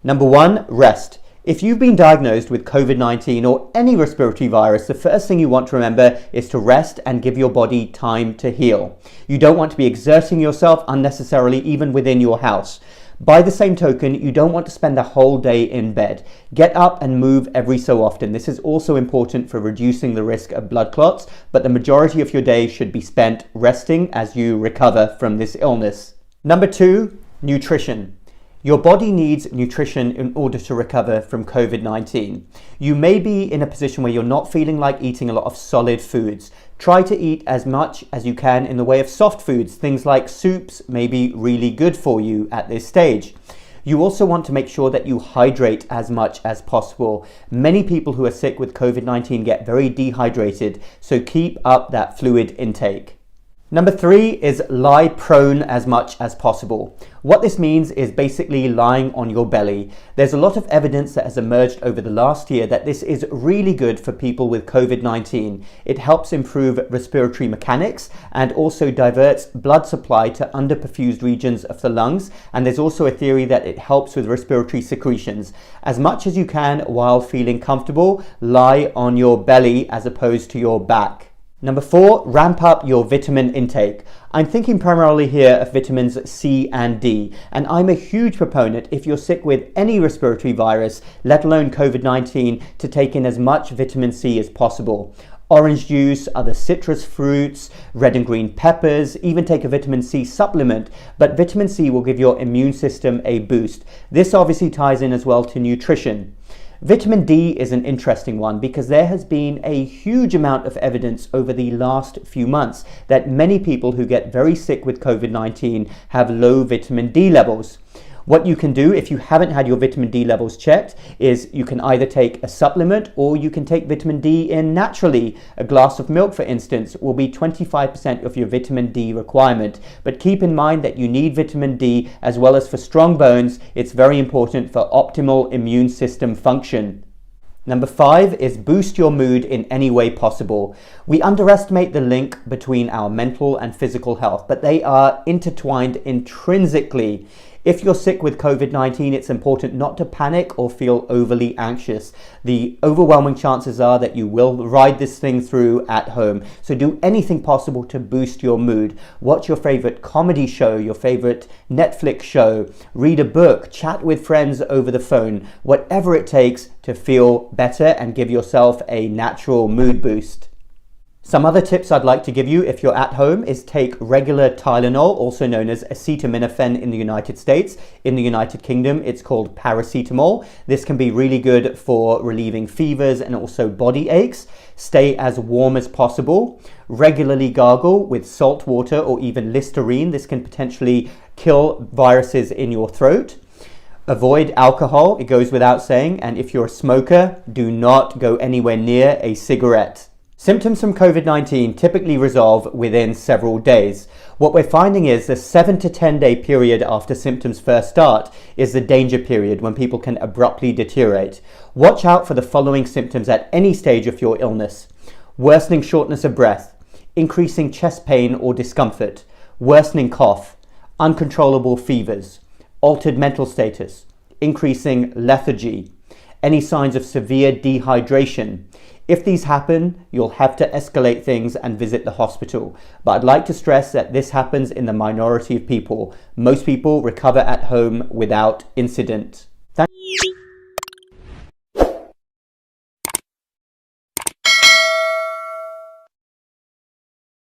Number one, rest. If you've been diagnosed with COVID-19 or any respiratory virus, the first thing you want to remember is to rest and give your body time to heal. You don't want to be exerting yourself unnecessarily, even within your house. By the same token, you don't want to spend a whole day in bed. Get up and move every so often. This is also important for reducing the risk of blood clots, but the majority of your day should be spent resting as you recover from this illness. Number two, nutrition. Your body needs nutrition in order to recover from COVID-19. You may be in a position where you're not feeling like eating a lot of solid foods. Try to eat as much as you can in the way of soft foods. Things like soups may be really good for you at this stage. You also want to make sure that you hydrate as much as possible. Many people who are sick with COVID-19 get very dehydrated, so keep up that fluid intake. Number three is lie prone as much as possible. What this means is basically lying on your belly. There's a lot of evidence that has emerged over the last year that this is really good for people with COVID-19. It helps improve respiratory mechanics and also diverts blood supply to underperfused regions of the lungs. And there's also a theory that it helps with respiratory secretions. As much as you can while feeling comfortable, lie on your belly as opposed to your back. Number four, ramp up your vitamin intake. I'm thinking primarily here of vitamins C and D, and I'm a huge proponent, if you're sick with any respiratory virus, let alone COVID-19, to take in as much vitamin C as possible. Orange juice, other citrus fruits, red and green peppers, even take a vitamin C supplement, but vitamin C will give your immune system a boost. This obviously ties in as well to nutrition. Vitamin D is an interesting one because there has been a huge amount of evidence over the last few months that many people who get very sick with COVID-19 have low vitamin D levels. What you can do if you haven't had your vitamin D levels checked is you can either take a supplement or you can take vitamin D in naturally. A glass of milk, for instance, will be 25% of your vitamin D requirement. But keep in mind that you need vitamin D as well as for strong bones. It's very important for optimal immune system function. Number five is boost your mood in any way possible. We underestimate the link between our mental and physical health, but they are intertwined intrinsically. If you're sick with COVID-19, it's important not to panic or feel overly anxious. The overwhelming chances are that you will ride this thing through at home. So do anything possible to boost your mood. Watch your favorite comedy show, your favorite Netflix show, read a book, chat with friends over the phone, whatever it takes to feel better and give yourself a natural mood boost. Some other tips I'd like to give you if you're at home is take regular Tylenol, also known as acetaminophen in the United States. In the United Kingdom, it's called paracetamol. This can be really good for relieving fevers and also body aches. Stay as warm as possible. Regularly gargle with salt water or even Listerine. This can potentially kill viruses in your throat. Avoid alcohol, it goes without saying. And if you're a smoker, do not go anywhere near a cigarette. Symptoms from COVID-19 typically resolve within several days. What we're finding is the 7 to 10 day period after symptoms first start is the danger period when people can abruptly deteriorate. Watch out for the following symptoms at any stage of your illness: worsening shortness of breath, increasing chest pain or discomfort, worsening cough, uncontrollable fevers, altered mental status, increasing lethargy, any signs of severe dehydration. If these happen, you'll have to escalate things and visit the hospital. But I'd like to stress that this happens in the minority of people. Most people recover at home without incident.